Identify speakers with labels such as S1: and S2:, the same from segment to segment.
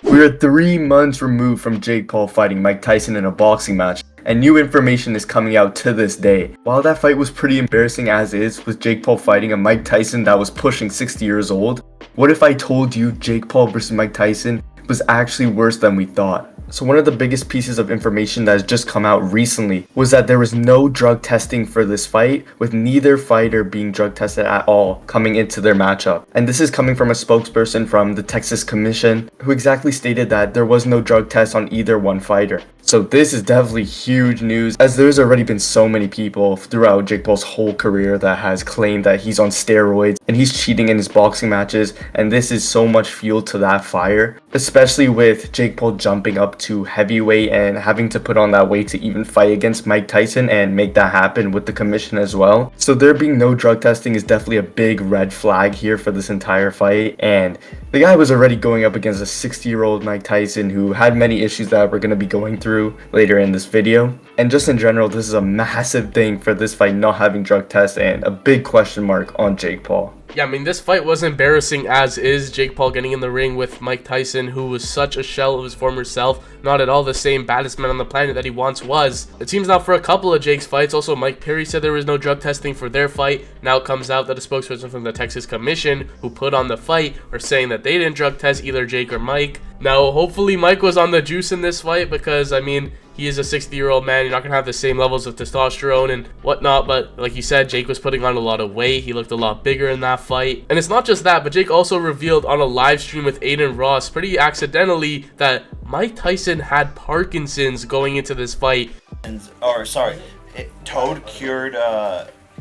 S1: We are 3 months removed from Jake Paul fighting Mike Tyson in a boxing match, and new information is coming out to this day. While that fight was pretty embarrassing as is, with Jake Paul fighting a Mike Tyson that was pushing 60 years old, what if I told you Jake Paul versus Mike Tyson was actually worse than we thought? So one of the biggest pieces of information that has just come out recently was that there was no drug testing for this fight, with neither fighter being drug tested at all coming into their matchup. And this is coming from a spokesperson from the Texas Commission, who exactly stated that there was no drug test on either one fighter. So this is definitely huge news, as there's already been so many people throughout Jake Paul's whole career that has claimed that he's on steroids and he's cheating in his boxing matches, and this is so much fuel to that fire, especially with Jake Paul jumping up to heavyweight and having to put on that weight to even fight against Mike Tyson and make that happen with the commission as well. So there being no drug testing is definitely a big red flag here for this entire fight, and the guy was already going up against a 60-year-old Mike Tyson who had many issues that we're going to be going through later in this video. And just in general, this is a massive thing for this fight not having drug tests and a big question mark on Jake Paul.
S2: Yeah, I mean, this fight was embarrassing as is. Jake Paul getting in the ring with Mike Tyson, who was such a shell of his former self, not at all the same baddest man on the planet that he once was. It seems now for a couple of Jake's fights, also Mike Perry said there was no drug testing for their fight. Now it comes out that a spokesperson from the Texas Commission who put on the fight are saying that they didn't drug test either Jake or Mike. Now, hopefully Mike was on the juice in this fight, because, I mean, he is a 60-year-old man. You're not going to have the same levels of testosterone and whatnot. But like you said, Jake was putting on a lot of weight. He looked a lot bigger in that fight. And it's not just that, but Jake also revealed on a live stream with Aiden Ross pretty accidentally that Mike Tyson had Parkinson's going into this fight.
S3: Toad cured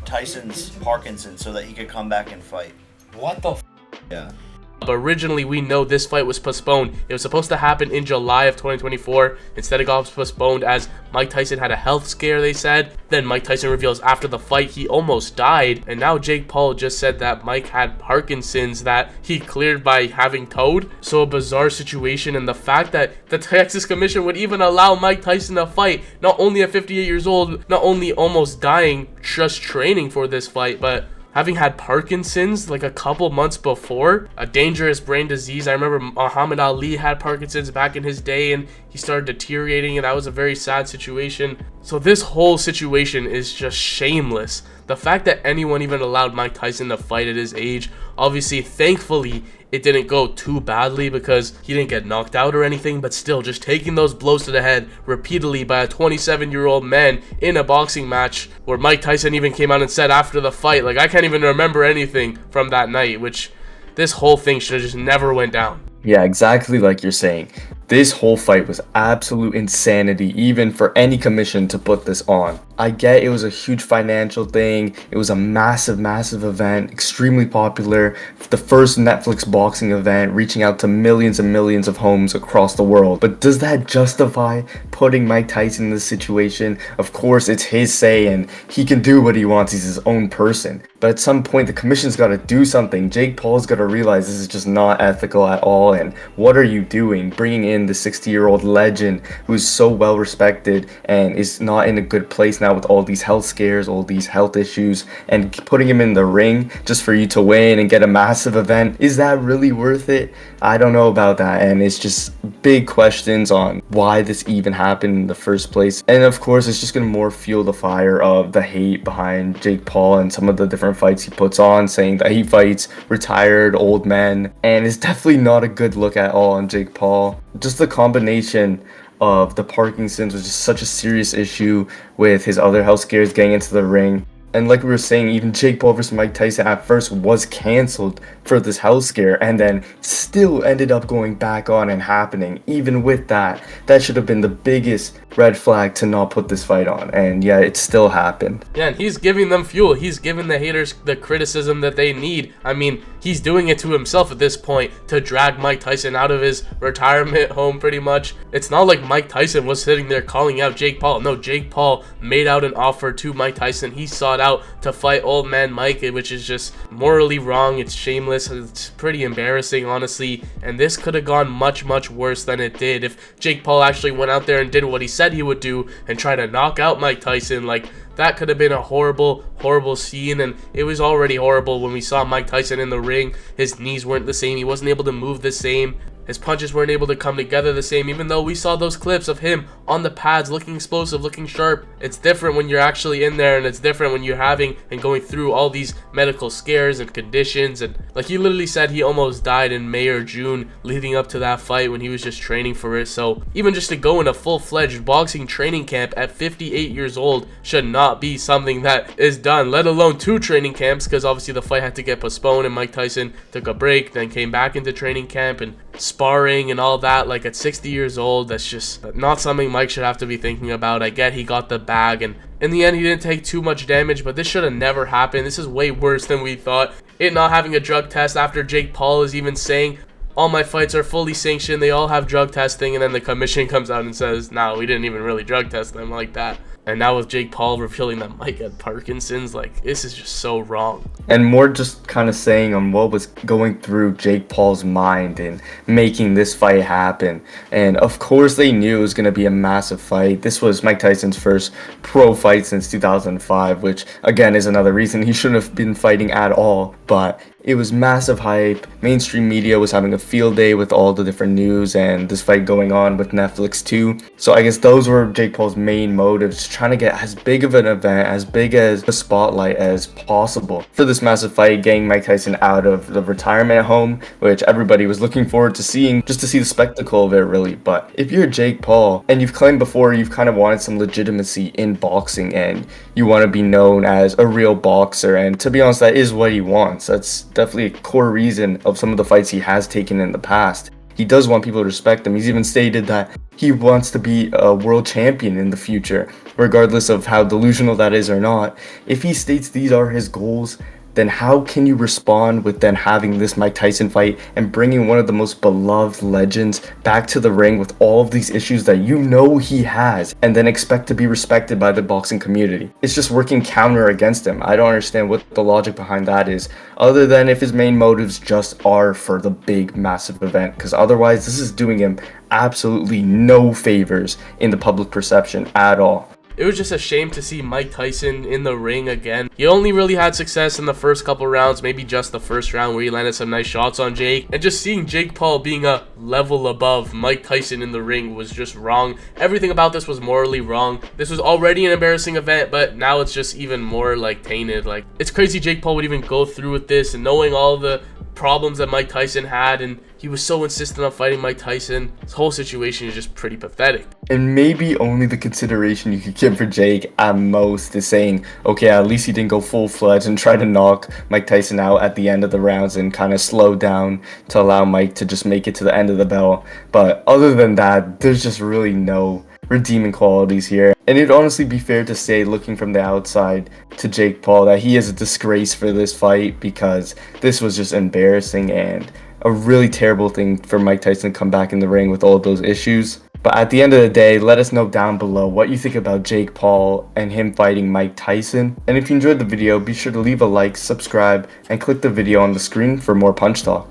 S3: Tyson's Parkinson's so that he could come back and fight.
S4: What the f?
S3: Yeah.
S2: But originally, we know this fight was postponed. It was supposed to happen in July of 2024. Instead, it got postponed as Mike Tyson had a health scare, they said. Then Mike Tyson reveals after the fight he almost died. And now Jake Paul just said that Mike had Parkinson's that he cleared by having Toad. So a bizarre situation, and the fact that the Texas Commission would even allow Mike Tyson to fight, not only at 58 years old, not only almost dying, just training for this fight, but having had Parkinson's like a couple months before, a dangerous brain disease. I remember Muhammad Ali had Parkinson's back in his day and he started deteriorating, and that was a very sad situation. So this whole situation is just shameless. The fact that anyone even allowed Mike Tyson to fight at his age, obviously, thankfully, it didn't go too badly because he didn't get knocked out or anything, but still, just taking those blows to the head repeatedly by a 27-year-old man in a boxing match where Mike Tyson even came out and said after the fight, like, I can't even remember anything from that night, which this whole thing should have just never went down.
S1: Yeah, exactly like you're saying. This whole fight was absolute insanity, even for any commission to put this on. I get it was a huge financial thing. It was a massive event, extremely popular. The first Netflix boxing event, reaching out to millions and millions of homes across the world. But does that justify putting Mike Tyson in this situation? Of course, it's his say and he can do what he wants. He's his own person. But at some point, the commission's got to do something. Jake Paul's got to realize this is just not ethical at all. And what are you doing? Bringing in the 60-year-old legend who's so well respected and is not in a good place now with all these health scares, all these health issues, and putting him in the ring just for you to win and get a massive event. Is that really worth it? I don't know about that, and it's just big questions on why this even happened in the first place. And of course, it's just gonna more fuel the fire of the hate behind Jake Paul and some of the different fights he puts on, saying that he fights retired old men, and it's definitely not a good look at all on Jake Paul. Just the combination of the Parkinson's was just such a serious issue with his other health scares getting into the ring. And like we were saying, even Jake Paul versus Mike Tyson at first was canceled for this health scare, and then still ended up going back on and happening. Even with that, that should have been the biggest red flag to not put this fight on, and yeah, it still happened.
S2: Yeah, and he's giving them fuel. He's giving the haters the criticism that they need. I mean, he's doing it to himself at this point to drag Mike Tyson out of his retirement home pretty much. It's not like Mike Tyson was sitting there calling out Jake Paul. No, Jake Paul made out an offer to Mike Tyson. He sought out to fight old man Mike, which is just morally wrong. It's shameless. It's pretty embarrassing, honestly, and this could have gone much worse than it did if Jake Paul actually went out there and did what he said he would do and try to knock out Mike Tyson like That could have been a horrible, horrible scene, and it was already horrible when we saw Mike Tyson in the ring. His knees weren't the same. He wasn't able to move the same. His punches weren't able to come together the same, even though we saw those clips of him on the pads looking explosive, looking sharp. It's different when you're actually in there, and it's different when you're having and going through all these medical scares and conditions. And like he literally said, he almost died in May or June leading up to that fight when he was just training for it. So even just to go in a full-fledged boxing training camp at 58 years old should not be something that is done, let alone 2 training camps, because obviously the fight had to get postponed and Mike Tyson took a break, then came back into training camp and sparring and all that. Like at 60 years old, that's just not something Mike should have to be thinking about. I get he got the bag, and in the end he didn't take too much damage, but this should have never happened. This is way worse than we thought. It not having a drug test after Jake Paul is even saying all my fights are fully sanctioned, they all have drug testing, and then the commission comes out and says, no, we didn't even really drug test them like that. And now with Jake Paul revealing that Mike had Parkinson's, like, this is just so wrong.
S1: And more just kind of saying on what was going through Jake Paul's mind in making this fight happen. And of course they knew it was going to be a massive fight. This was Mike Tyson's first pro fight since 2005, which again is another reason he shouldn't have been fighting at all. But it was massive hype. Mainstream media was having a field day with all the different news and this fight going on with Netflix too. So I guess those were Jake Paul's main motives, trying to get as big of an event, as big as a spotlight as possible for this massive fight, getting Mike Tyson out of the retirement home, which everybody was looking forward to seeing, just to see the spectacle of it really. But if you're Jake Paul and you've claimed before you've kind of wanted some legitimacy in boxing and you want to be known as a real boxer, and to be honest, that is what he wants. That's definitely a core reason of some of the fights he has taken in the past. He does want people to respect him. He's even stated that he wants to be a world champion in the future, regardless of how delusional that is or not. If he states these are his goals, then how can you respond with then having this Mike Tyson fight and bringing one of the most beloved legends back to the ring with all of these issues that you know he has, and then expect to be respected by the boxing community? It's just working counter against him. I don't understand what the logic behind that is, other than if his main motives just are for the big massive event, because otherwise this is doing him absolutely no favors in the public perception at all.
S2: It was just a shame to see Mike Tyson in the ring again. He only really had success in the first couple rounds, maybe just the first round where he landed some nice shots on Jake. And just seeing Jake Paul being a level above Mike Tyson in the ring was just wrong. Everything about this was morally wrong. This was already an embarrassing event, but now it's just even more like tainted. Like, it's crazy Jake Paul would even go through with this, and knowing all the problems that Mike Tyson had, and he was so insistent on fighting Mike Tyson. This whole situation is just pretty pathetic.
S1: And maybe only the consideration you could give for Jake at most is saying, okay, at least he didn't go full-fledged and try to knock Mike Tyson out at the end of the rounds and kind of slow down to allow Mike to just make it to the end of the bell. But other than that, there's just really no redeeming qualities here. And it'd honestly be fair to say, looking from the outside, to Jake Paul, that he is a disgrace for this fight, because this was just embarrassing and a really terrible thing for Mike Tyson to come back in the ring with all of those issues. But at the end of the day, let us know down below what you think about Jake Paul and him fighting Mike Tyson. And if you enjoyed the video, be sure to leave a like, subscribe, and click the video on the screen for more Punch Talk.